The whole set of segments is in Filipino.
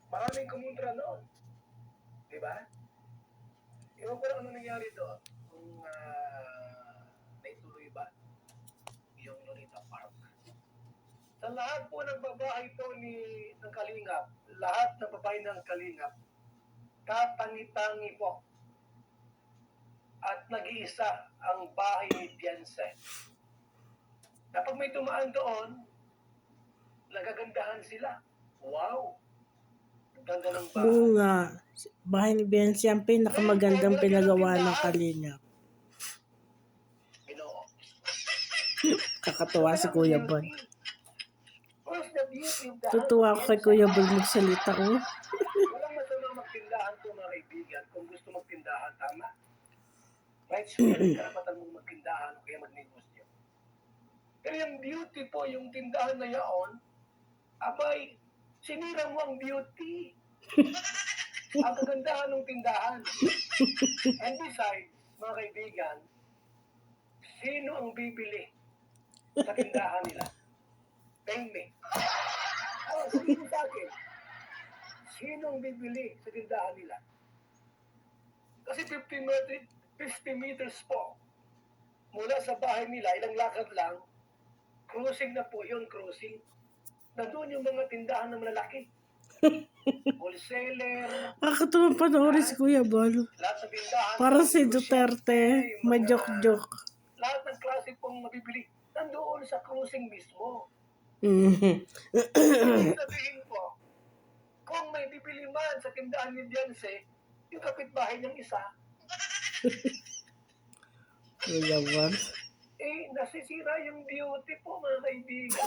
Maraming kumontra noon. Di ba? Ewan ko lang ano nangyari doon. Kung naituloy ba yung Lolita Park. Sa lahat po ng babae po ng Kalingap, lahat ng babae ng Kalingap, katangi-tangi po at nag-iisa ang bahay ni Bianse. Kapag may tumaan doon, nagagandahan sila. Wow! Ganda ng bahay. Oo nga. Bahay ni Bensi ang pinakamagandang pinagawa ng Kalingap. Ginoo. Kakatuwa si Kuya Bon. Where's the beauty of the Tutuwa ako kay Kuya Bon magsalita, oh. Walang masama magtindahan po mga kaibigan kung gusto magtindahan, tama? Right, so karapatan mong magtindahan o kaya magnegosyo. Pero yung beauty po, yung tindahan na yaon, abay, sinira mo ang beauty. Ang kagandahan ng tindahan. And besides, mga kaibigan, sino ang bibili sa tindahan nila? Tell me. Sabihin mo sa akin, sino ang bibili sa tindahan nila? Kasi 50 meters po mula sa bahay nila, ilang lakad lang, cruising na po yun, cruising. Nandun yung mga tindahan ng malalaki. Wholesaler. Kakatuwa panoorin si Kuya Bon. Lahat ng tindahan. Parang si Duterte, majok-jok. Lahat ng klase pong mabibili, nandoon sa cruising mismo. Sabihin po, kung may bibili man sa tindahan ni Bianse, yung kapitbahay niyang isa, Kuya Bon. nasisira yung beauty po, mga kaibigan.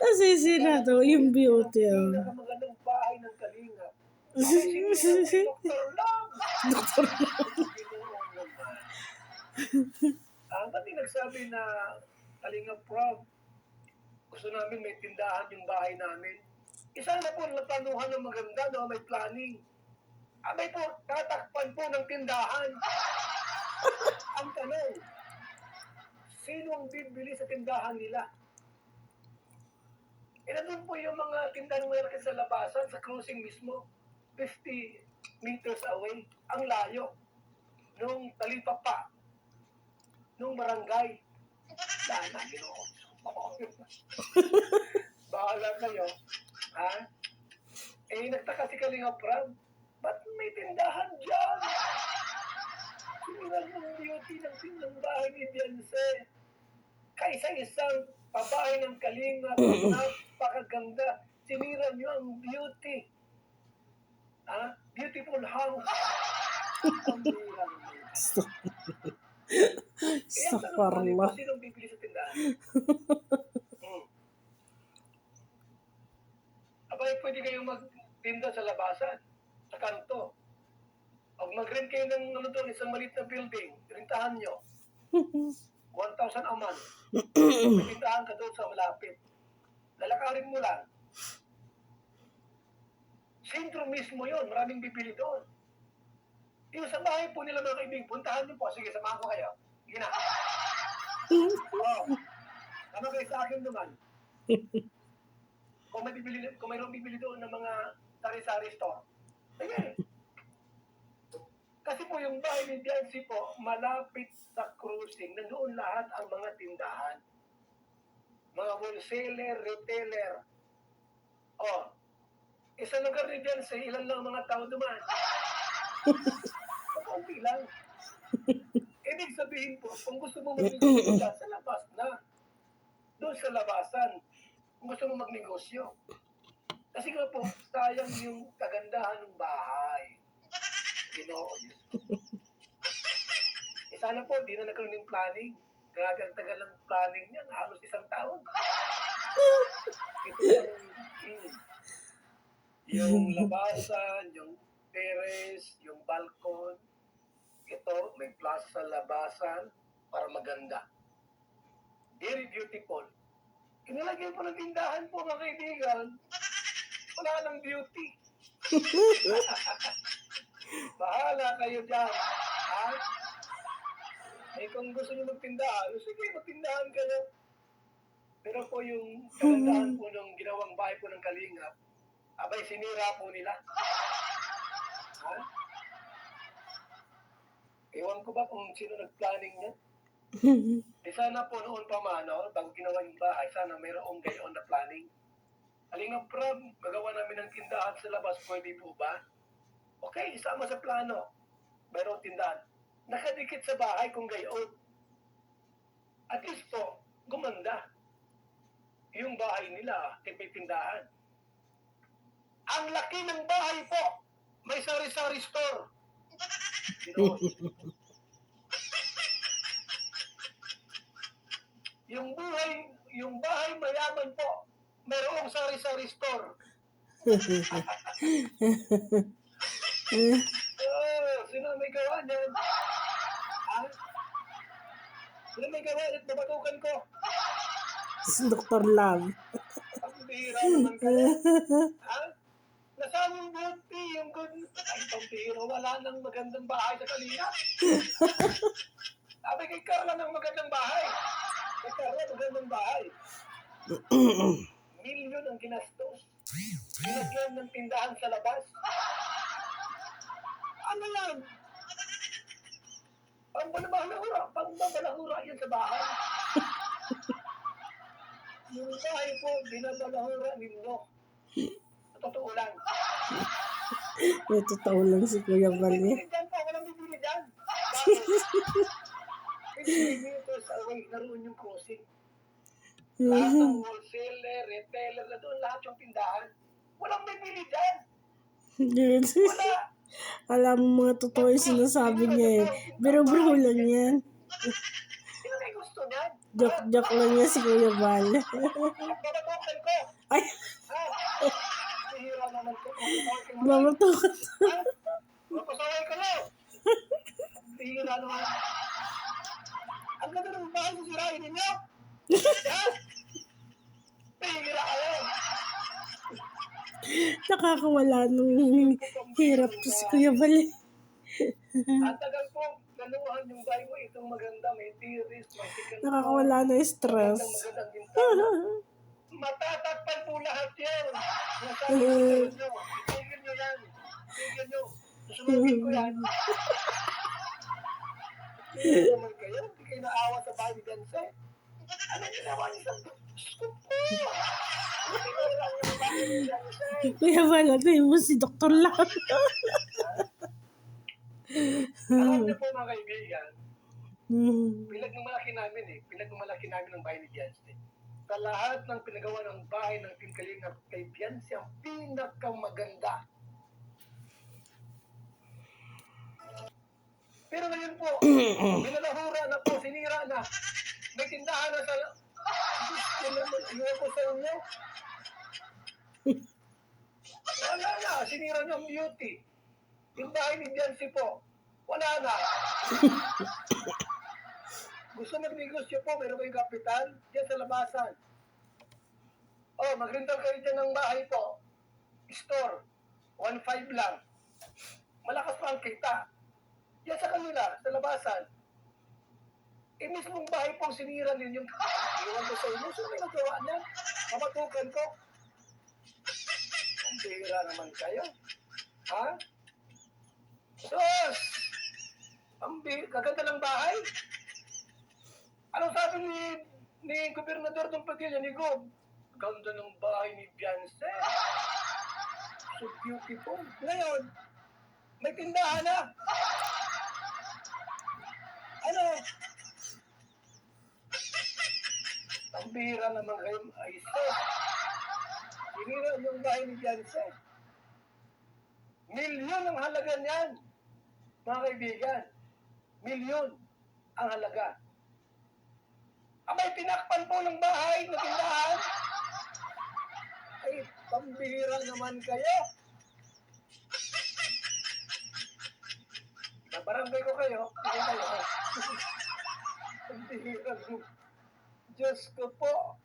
Nasisira daw yung beauty, oh. Pinakamagandang bahay ng Kalinga. Dr. Lang! Doktor. Ba't nagsabi na Kalinga Prof, gusto namin may tindahan yung bahay namin. Isa na po naplanuhan ng maganda, no? May planning. May po, tatakpan po ng tindahan. Ang tanong, sino ang bibili sa tindahan nila? Nandun po yung mga tindahan malaki sa labasan, sa cruising mismo, 50 meters away. Ang layo. Nung talipapa, nung barangay. Sana, Ginoo. Bahala kayo. Ha? Nagtaka si Kalinga Prab, ba't may tindahan dyan? Siniran ng beauty ng tindang bahay ni Bianse. Kaisa-isang pabahay ng Kalinga, napakaganda. Sinira niyo ang beauty. Beautiful house. Ang bira naman. Sakarla. Sinong bibili sa tindahan? Abay, pwede kayong magtinda sa labasan, sa kanto. Pag mag-rent kayo ng doon, isang maliit na building, rentahan nyo. 1,000 a month. May tindahan ka doon sa malapit. Lalakarin mo lang. Sentro mismo yon, maraming bibili doon. Yung sa bahay po nila mga kaibigan, puntahan nyo po. Sige, samahan ko kayo. Sige na. Tama kayo sa akin naman. Kung mayroong bibili doon ng mga sari-sari store. Sige. Kasi po yung bahay ni Bianse po, malapit sa cruising, nandoon lahat ang mga tindahan. Mga wholesaler, retailer. Sa lugar ni Bianse, ilan lang mga tao duman? Kaunti lang. Ibig sabihin po, kung gusto mo magnegosyo sa labas na, doon sa labasan, kung gusto mo magnegosyo. Kasi nga po, sayang yung kagandahan ng bahay. Ginoo. Sana po, di na nagkaroon ng planning. Grabe ang tagal ng planning niya, halos isang taon. Ito yung labasan, yung terrace, yung balkon. Ito, may plaza sa labasan para maganda. Very beautiful. Inilagay po ng tindahan po, mga kaibigan. Wala nang beauty. Bahala kayo dyan. Kung gusto nyo magtindahan, sige, magtindahan kayo. Pero Pero po yung kagandahan po ng ginawang bahay po ng Kalingap, abay sinira po nila. Ha? Ewan ko ba kung sino nag-planning niya? Sana po noon pa man, bago ginawa yung bahay, sana mayroong gayon na planning. Kalingap Prab, magawa namin ng tindahan sa labas, pwede po ba? Okay, isama sa plano. Mayroong tindahan. Nakadikit sa bahay kung gayon. At least po, gumanda. Yung bahay nila, may tindahan. Ang laki ng bahay po, may sari-sari store. Ginoon. Yung bahay mayaman po, mayroong sari-sari store. Sino may gawa niyan? Ha? Sino may gawa niyan? Babatukan ko. Si Dr. Love. Ang bihira naman kayo. Ha? Nasaan yung beauty, yung good? Ay, ang bihira, wala nang magandang bahay sa Kalingap. Sabi kay Carla ng magandang bahay. Kay Carla, magandang bahay. Milyon ang ginastos. Binagyan ng tindahan sa labas. Ano yan? Pangbabalahura yan sa bahay. Yung bahay po, binabalahura ninyo. Sa totoo lang. May totoo lang si Kuya Val niya. Bibili dyan po, walang bibili dyan. Bakit? Bibili ito sa way, naroon yung crossing. Lahat ng wholesaler, retailer na doon, lahat yung tindahan. Walang bibili dyan. Wala. Alam mo mga totoo yung sinasabi niya eh. Biro-biro lang yan. Sino may gusto niyan? Joke lang niya si Kuya Val. Babatukan ko. Ay, Ha? Sihira naman ko. babatukan. Ha? Mapasaway ka na. Sihira naman. Ang ganda ng bahay sa sirain ninyo. Ha? Sihira kayo. Nakakawala nung hirap to si Kuya Val. Ang tagal po, ganuhan yung bahay mo. Itong maganda, may terrace, may second floor. Nakakawala na stress. Magandang bintana. Matatakpan po lahat yan. Nasabi ko sa inyo. Tigil nyo yan. Tigil nyo. Susunodin ko yan. Hindi naman kayo. Hindi kayo naawa sa bahay ni Danse. Ano yung ginawa niyo sa scoop ko? Hindi ko lang yung bahay ni Danse. Kuya Val, ano mo si Dr. Love? Alam niyo po mga kaibigan, pinagmamalaki namin pinagmamalaki namin ang bahay ni Beyonce. Sa lahat ng pinagawa ng bahay ng Team Kalingap, kay Beyonce ang pinakamaganda. Pero ngayon po, binalahura na po, sinira na. May tindahan na sa... Iwan ko sa inyo. Wala na, sinira na ang beauty. Yung bahay ni Beyonce po, wala na. Gusto mag-negosyo po, meron kayong kapital, diyan sa labasan. Mag-rental kayo dyan ng bahay po. Store, 1.5 lang. Malakas pa ang kita. Yan sa kanila, sa labasan. Mismong bahay pong sinira ninyo. Iwan ko sa inyo, sino may nagawa niyan? Mabatukan ko. Ang bihira naman kayo. Ha? Sos! Kaganda ng bahay. Anong sabi ni Gobernador ng Padilla, ni Gob? Ganda ng bahay ni Beyonce. So beautiful. Ngayon, may tindahan na. Ano? Ang bihira naman kayo. Ay, sos. Sinira yung bahay ni Beyonce. Milyon ang halaga niyan. Mga kaibigan, milyon ang halaga. May tinakpan po ng bahay na tindahan. Ay, pambihira naman kayo. Nabarangay ko kayo. Hindi kayo. Pambihira mo. Diyos ko po.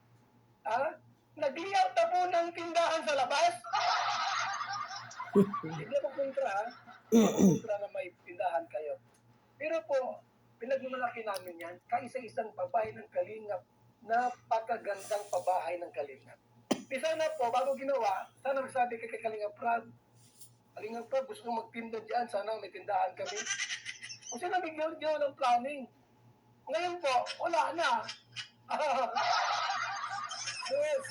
Nag-layout na po ng tindahan sa labas. Hindi ako kontra, kontra na may tindahan kayo. Pero po, pinagmamalaki namin yan, kaisa-isang babae ng Kalingap napakagandang pabahay ng Kalingap. Di sana po, bago ginawa, sana magsabi kay Kalingap Prab, Kalingap Prab, gusto kong magtinda dyan, sana may tindahan kami. Kasi nabigyan ng planning. Ngayon po, wala na. Yes.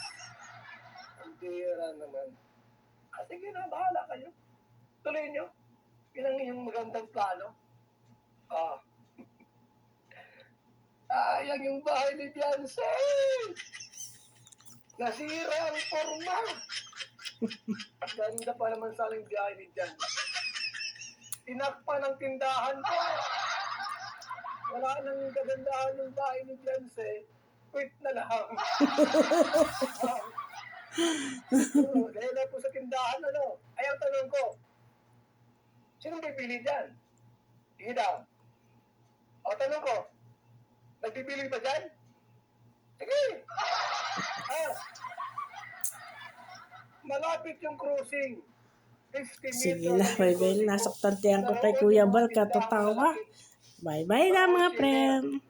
Ang bira naman. Sige na, bahala kayo. Tuloy nyo. Yun ang inyong magandang plano. Sayang yung bahay ni Beyonce. Nasira ang forma. Ganda pa naman sa aling bahay ni Jan. Tinakpan ang tindahan ko. Wala nang kagandahan ng bahay ni Beyonce. Quit na lang. Dahil na po sa tindahan, ano? Ay, ang tanong ko, sinong pipili dyan? Sige daw. O, tanong ko, nagpipili ba dyan? Sige. Malapit yung cruising. 50 Sige meters na, bye-bye. Nasaktan tiyan ko kay Kuya Bal, katatawa. Bye-bye na mga friend.